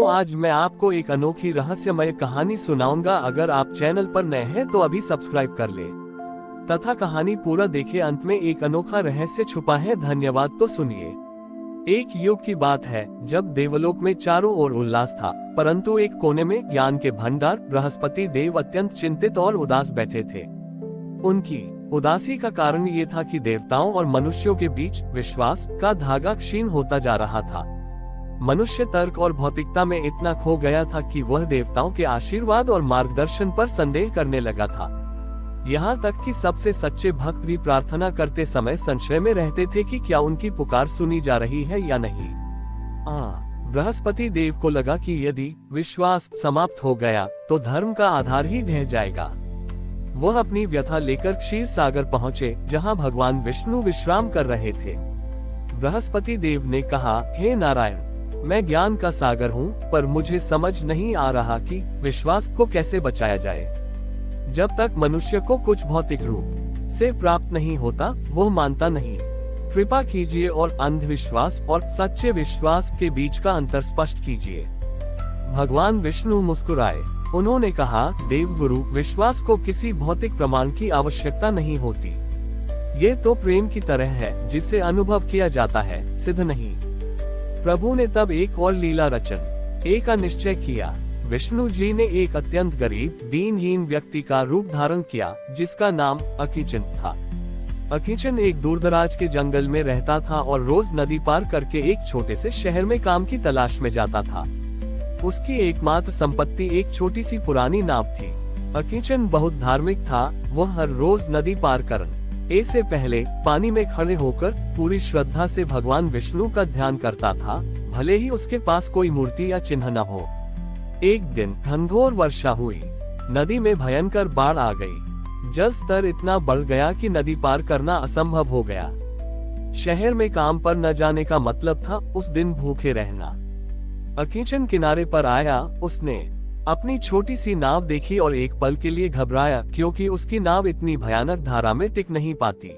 तो आज मैं आपको एक अनोखी रहस्यमय कहानी सुनाऊंगा। अगर आप चैनल पर नए हैं तो अभी सब्सक्राइब कर ले तथा कहानी पूरा देखें। अंत में एक अनोखा रहस्य छुपा है। धन्यवाद। तो सुनिए। एक युग की बात है जब देवलोक में चारों ओर उल्लास था, परंतु एक कोने में ज्ञान के भंडार बृहस्पति देव अत्यंत चिंतित और उदास बैठे थे। उनकी उदासी का कारण ये था कि देवताओं और मनुष्यों के बीच विश्वास का धागा क्षीण होता जा रहा था। मनुष्य तर्क और भौतिकता में इतना खो गया था कि वह देवताओं के आशीर्वाद और मार्गदर्शन पर संदेह करने लगा था। यहाँ तक कि सबसे सच्चे भक्त भी प्रार्थना करते समय संशय में रहते थे कि क्या उनकी पुकार सुनी जा रही है या नहीं। बृहस्पति देव को लगा कि यदि विश्वास समाप्त हो गया तो धर्म का आधार ही ढह जाएगा। वह अपनी व्यथा लेकर क्षीर सागर पहुँचे, जहाँ भगवान विष्णु विश्राम कर रहे थे। बृहस्पति देव ने कहा, हे नारायण, मैं ज्ञान का सागर हूँ, पर मुझे समझ नहीं आ रहा कि विश्वास को कैसे बचाया जाए। जब तक मनुष्य को कुछ भौतिक रूप से प्राप्त नहीं होता, वह मानता नहीं। कृपा कीजिए और अंधविश्वास और सच्चे विश्वास के बीच का अंतर स्पष्ट कीजिए। भगवान विष्णु मुस्कुराए। उन्होंने कहा, देवगुरु, विश्वास को किसी भौतिक प्रमाण की आवश्यकता नहीं होती। ये तो प्रेम की तरह है जिसे अनुभव किया जाता है, सिद्ध नहीं। प्रभु ने तब एक और लीला रचन का निश्चय किया। विष्णु जी ने एक अत्यंत गरीब दीनहीन व्यक्ति का रूप धारण किया, जिसका नाम अकिचन था। अकिचन एक दूरदराज के जंगल में रहता था और रोज नदी पार करके एक छोटे से शहर में काम की तलाश में जाता था। उसकी एकमात्र संपत्ति एक छोटी सी पुरानी नाव थी। अकिचन बहुत धार्मिक था। वह हर रोज नदी पार करने से पहले पानी में खड़े होकर पूरी श्रद्धा से भगवान विष्णु का ध्यान करता था, भले ही उसके पास कोई मूर्ति या चिन्ह न हो। एक दिन घनघोर वर्षा हुई। नदी में भयंकर बाढ़ आ गई। जल स्तर इतना बढ़ गया कि नदी पार करना असंभव हो गया। शहर में काम पर न जाने का मतलब था उस दिन भूखे रहना। अकिचन किनारे पर आया। उसने अपनी छोटी सी नाव देखी और एक पल के लिए घबराया, क्योंकि उसकी नाव इतनी भयानक धारा में टिक नहीं पाती।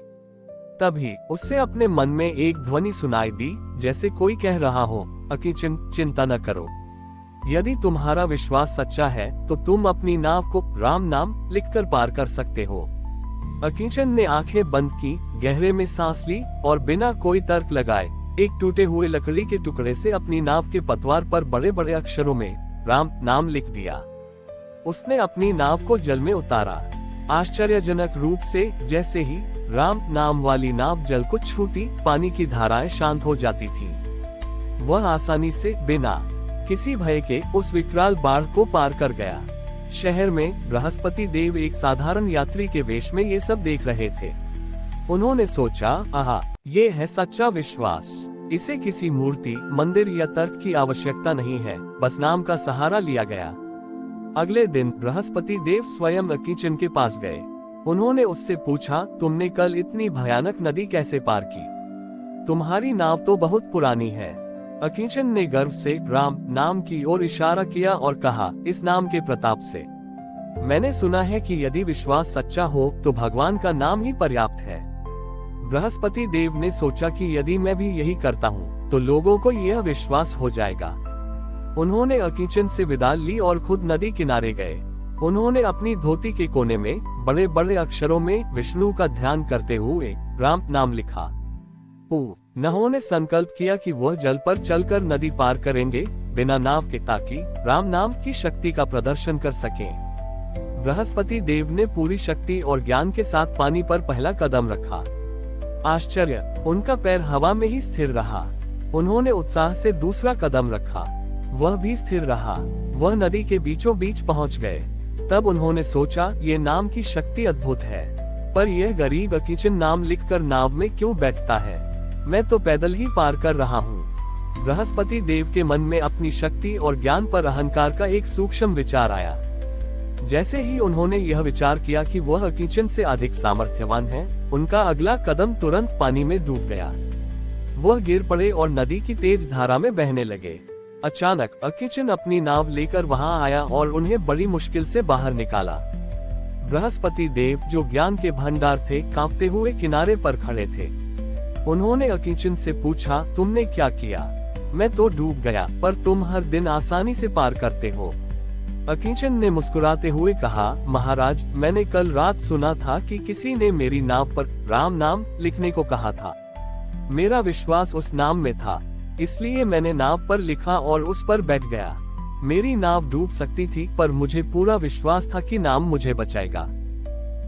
तभी उससे अपने मन में एक ध्वनि सुनाई दी, जैसे कोई कह रहा हो, अकिचन, चिंता न करो। यदि तुम्हारा विश्वास सच्चा है तो तुम अपनी नाव को राम नाम लिखकर पार कर सकते हो। अकिचन ने आंखें बंद की, गहरे में सांस ली और बिना कोई तर्क लगाए एक टूटे हुए लकड़ी के टुकड़े से अपनी नाव के पतवार पर बड़े बड़े अक्षरों में राम नाम लिख दिया। उसने अपनी नाव को जल में उतारा। आश्चर्यजनक रूप से जैसे ही राम नाम वाली नाव जल को छूती, पानी की धाराएं शांत हो जाती थीं। वह आसानी से बिना किसी भय के उस विकराल बाढ़ को पार कर गया। शहर में बृहस्पति देव एक साधारण यात्री के वेश में ये सब देख रहे थे। उन्होंने सोचा, आहा, ये है सच्चा विश्वास। इसे किसी मूर्ति, मंदिर या तर्क की आवश्यकता नहीं है, बस नाम का सहारा लिया गया। अगले दिन बृहस्पति देव स्वयं अकिचन के पास गए। उन्होंने उससे पूछा, तुमने कल इतनी भयानक नदी कैसे पार की? तुम्हारी नाव तो बहुत पुरानी है। अकिचन ने गर्व से राम नाम की ओर इशारा किया और कहा, इस नाम के प्रताप से मैंने सुना है कि यदि विश्वास सच्चा हो तो भगवान का नाम ही पर्याप्त है। बृहस्पति देव ने सोचा कि यदि मैं भी यही करता हूँ तो लोगों को यह विश्वास हो जाएगा। उन्होंने अकिचन से विदा ली और खुद नदी किनारे गए। उन्होंने अपनी धोती के कोने में बड़े बड़े अक्षरों में विष्णु का ध्यान करते हुए राम नाम लिखा। उन्होंने संकल्प किया कि वह जल पर चलकर नदी पार करेंगे बिना नाव के, ताकि राम नाम की शक्ति का प्रदर्शन कर सकें। बृहस्पति देव ने पूरी शक्ति और ज्ञान के साथ पानी पर पहला कदम रखा। आश्चर्य, उनका पैर हवा में ही स्थिर रहा। उन्होंने उत्साह से दूसरा कदम रखा, वह भी स्थिर रहा। वह नदी के बीचों बीच पहुंच गए। तब उन्होंने सोचा, ये नाम की शक्ति अद्भुत है, पर यह गरीब अकिचन नाम लिखकर नाव में क्यों बैठता है? मैं तो पैदल ही पार कर रहा हूँ। बृहस्पति देव के मन में अपनी शक्ति और ज्ञान पर अहंकार का एक सूक्ष्म विचार आया। जैसे ही उन्होंने यह विचार किया कि वह अकिचन से अधिक सामर्थ्यवान है, उनका अगला कदम तुरंत पानी में डूब गया। वह गिर पड़े और नदी की तेज धारा में बहने लगे। अचानक अकिचन अपनी नाव लेकर वहां आया और उन्हें बड़ी मुश्किल से बाहर निकाला। बृहस्पति देव, जो ज्ञान के भंडार थे, कांपते हुए किनारे पर खड़े थे। उन्होंने अकिचन से पूछा, तुमने क्या किया? मैं तो डूब गया, पर तुम हर दिन आसानी से पार करते हो। अकिंचन ने मुस्कुराते हुए कहा, महाराज, मैंने कल रात सुना था कि किसी ने मेरी नाव पर राम नाम लिखने को कहा था। मेरा विश्वास उस नाम में था, इसलिए मैंने नाव पर लिखा और उस पर बैठ गया। मेरी नाव डूब सकती थी, पर मुझे पूरा विश्वास था कि नाम मुझे बचाएगा।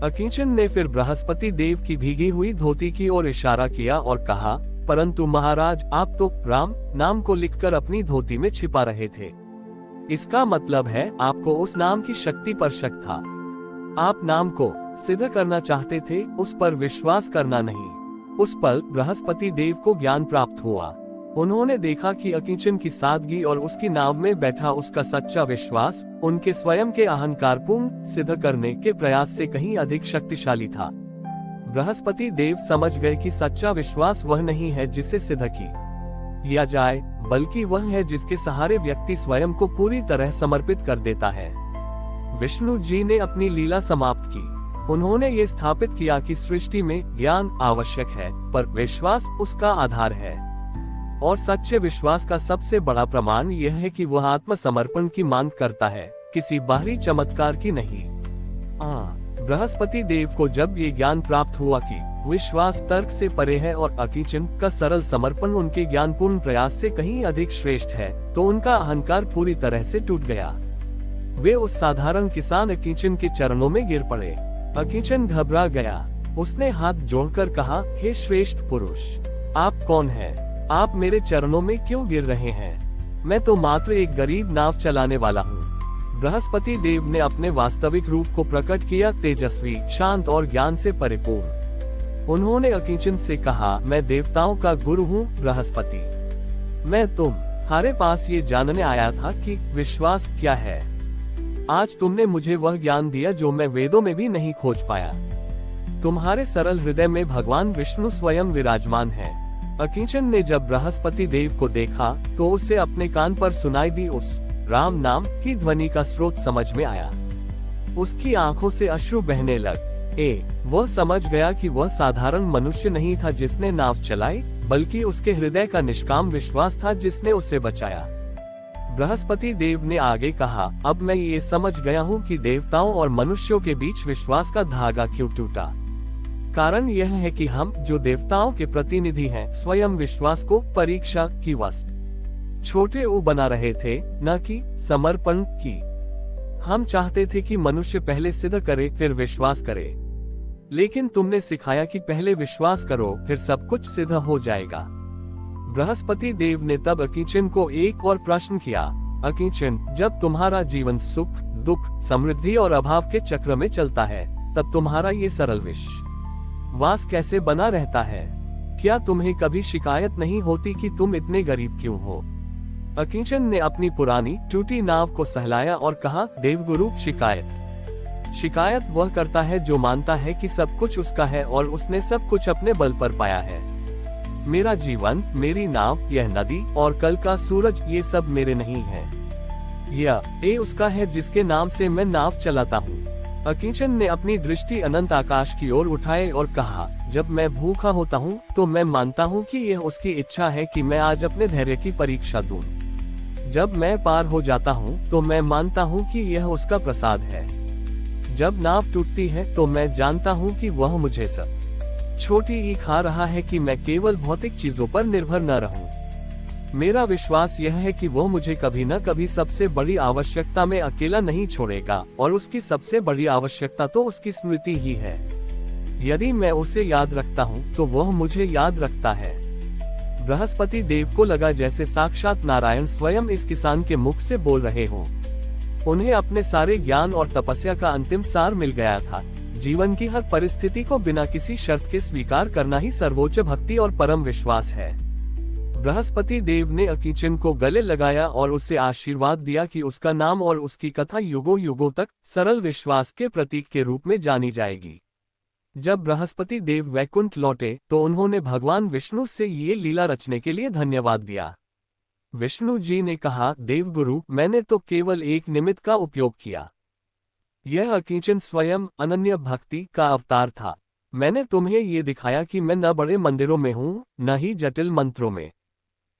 अकिंचन ने फिर बृहस्पति देव की भीगी हुई धोती की ओर इशारा किया और कहा, परंतु महाराज, आप तो राम नाम को लिखकर अपनी धोती में छिपा रहे थे। इसका मतलब है आपको उस नाम की शक्ति पर शक था। आप नाम को सिद्ध करना चाहते थे, उस पर विश्वास करना नहीं। उस पल बृहस्पति देव को ज्ञान प्राप्त हुआ। उन्होंने देखा कि अकिंचन की सादगी और उसकी नाव में बैठा उसका सच्चा विश्वास उनके स्वयं के अहंकारपूर्ण सिद्ध करने के प्रयास से कहीं अधिक शक्तिशाली था। बृहस्पति देव समझ गए कि सच्चा विश्वास वह नहीं है जिसे सिद्ध किया जाए, बल्कि वह है जिसके सहारे व्यक्ति स्वयं को पूरी तरह समर्पित कर देता है। विष्णु जी ने अपनी लीला समाप्त की। उन्होंने ये स्थापित किया कि सृष्टि में ज्ञान आवश्यक है, पर विश्वास उसका आधार है। और सच्चे विश्वास का सबसे बड़ा प्रमाण यह है कि वह आत्मसमर्पण की मांग करता है, किसी बाहरी चमत्कार की नहीं। बृहस्पति देव को जब ये ज्ञान प्राप्त हुआ कि विश्वास तर्क से परे है और अकिंचन का सरल समर्पण उनके ज्ञानपूर्ण प्रयास से कहीं अधिक श्रेष्ठ है, तो उनका अहंकार पूरी तरह से टूट गया। वे उस साधारण किसान अकिंचन के चरणों में गिर पड़े। अकिंचन घबरा गया। उसने हाथ जोड़कर कहा, हे श्रेष्ठ पुरुष, आप कौन हैं? आप मेरे चरणों में क्यों गिर रहे हैं? मैं तो मात्र एक गरीब नाव चलाने वाला हूँ। बृहस्पति देव ने अपने वास्तविक रूप को प्रकट किया, तेजस्वी, शांत और ज्ञान से परिपूर्ण। उन्होंने अकिंचन से कहा, मैं देवताओं का गुरु हूँ बृहस्पति। मैं तुम्हारे पास ये जानने आया था कि विश्वास क्या है। आज तुमने मुझे वह ज्ञान दिया जो मैं वेदों में भी नहीं खोज पाया। तुम्हारे सरल हृदय में भगवान विष्णु स्वयं विराजमान है। अकिंचन ने जब बृहस्पति देव को देखा तो उसे अपने कान पर सुनाई दी उस राम नाम की ध्वनि का स्रोत समझ में आया। उसकी आंखों से अश्रु बहने लगे। वह समझ गया कि वह साधारण मनुष्य नहीं था जिसने नाव चलाई, बल्कि उसके हृदय का निष्काम विश्वास था जिसने उसे बचाया। बृहस्पति देव ने आगे कहा, अब मैं ये समझ गया हूँ कि देवताओं और मनुष्यों के बीच विश्वास का धागा क्यों टूटा। कारण यह है कि हम जो देवताओं के प्रतिनिधि हैं, स्वयं विश्वास को परीक्षा की वस्तु छोटे बना रहे थे, न कि समर्पण की। हम चाहते थे कि मनुष्य पहले सिद्ध करे फिर विश्वास करे, लेकिन तुमने सिखाया कि पहले विश्वास करो फिर सब कुछ सिद्ध हो जाएगा। बृहस्पति देव ने तब अकिंचन को एक और प्रश्न किया, अकिंचन, जब तुम्हारा जीवन सुख, दुख, समृद्धि और अभाव के चक्र में चलता है, तब तुम्हारा ये सरल विश्वास कैसे बना रहता है? क्या तुम्हें कभी शिकायत नहीं होती कि तुम इतने गरीब क्यों हो? अकिंचन ने अपनी पुरानी टूटी नाव को सहलाया और कहा, देवगुरु, शिकायत वह करता है जो मानता है कि सब कुछ उसका है और उसने सब कुछ अपने बल पर पाया है। मेरा जीवन, मेरी नाव, यह नदी और कल का सूरज, ये सब मेरे नहीं है। यह उसका है जिसके नाम से मैं नाव चलाता हूँ। अकिंचन ने अपनी दृष्टि अनंत आकाश की ओर उठाए और कहा, जब मैं भूखा होता हूँ तो मैं मानता हूँ कि यह उसकी इच्छा है कि मैं आज अपने धैर्य की परीक्षा दूं। जब मैं पार हो जाता हूँ तो मैं मानता हूँ कि यह उसका प्रसाद है। जब नाव टूटती है तो मैं जानता हूँ कि वह मुझे सब छोटी खा रहा है कि मैं केवल भौतिक चीजों पर निर्भर न रहूं। मेरा विश्वास यह है कि वो मुझे कभी न कभी सबसे बड़ी आवश्यकता में अकेला नहीं छोड़ेगा, और उसकी सबसे बड़ी आवश्यकता तो उसकी स्मृति ही है। यदि मैं उसे याद रखता हूँ तो वह मुझे याद रखता है। बृहस्पति देव को लगा जैसे साक्षात नारायण स्वयं इस किसान के मुख से बोल रहे हों। उन्हें अपने सारे ज्ञान और तपस्या का अंतिम सार मिल गया था। जीवन की हर परिस्थिति को बिना किसी शर्त के स्वीकार करना ही सर्वोच्च भक्ति और परम विश्वास है। बृहस्पति देव ने अकिंचन को गले लगाया और उसे आशीर्वाद दिया कि उसका नाम और उसकी कथा युगों युगों तक सरल विश्वास के प्रतीक के रूप में जानी जाएगी। जब बृहस्पति देव वैकुंठ लौटे तो उन्होंने भगवान विष्णु से ये लीला रचने के लिए धन्यवाद दिया। विष्णु जी ने कहा, देवगुरु, मैंने तो केवल एक निमित्त का उपयोग किया। यह अकिंचन स्वयं अनन्य भक्ति का अवतार था। मैंने तुम्हें ये दिखाया कि मैं न बड़े मंदिरों में हूँ, न ही जटिल मंत्रों में।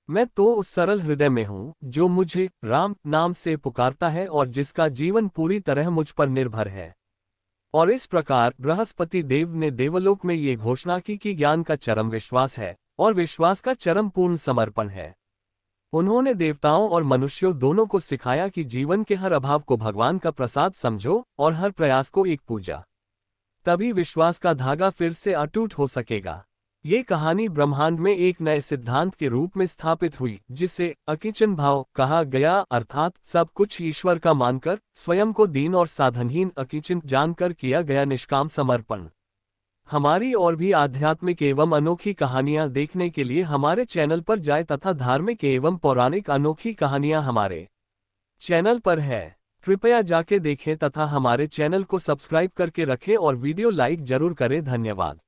मैं तो उस सरल हृदय में हूँ जो मुझे राम नाम से पुकारता है और जिसका जीवन पूरी तरह मुझ पर निर्भर है। और इस प्रकार बृहस्पति देव ने देवलोक में ये घोषणा की कि ज्ञान का चरम विश्वास है और विश्वास का चरम पूर्ण समर्पण है। उन्होंने देवताओं और मनुष्यों दोनों को सिखाया कि जीवन के हर अभाव को भगवान का प्रसाद समझो और हर प्रयास को एक पूजा। तभी विश्वास का धागा फिर से अटूट हो सकेगा। ये कहानी ब्रह्मांड में एक नए सिद्धांत के रूप में स्थापित हुई जिसे अकिंचन भाव कहा गया, अर्थात सब कुछ ईश्वर का मानकर स्वयं को दीन और साधनहीन अकिंचन जानकर किया गया निष्काम समर्पण। हमारी और भी आध्यात्मिक एवं अनोखी कहानियां देखने के लिए हमारे चैनल पर जाएं तथा धार्मिक एवं पौराणिक अनोखी कहानियां हमारे चैनल पर है। कृपया जाके देखें तथा हमारे चैनल को सब्सक्राइब करके रखें और वीडियो लाइक जरूर करें। धन्यवाद।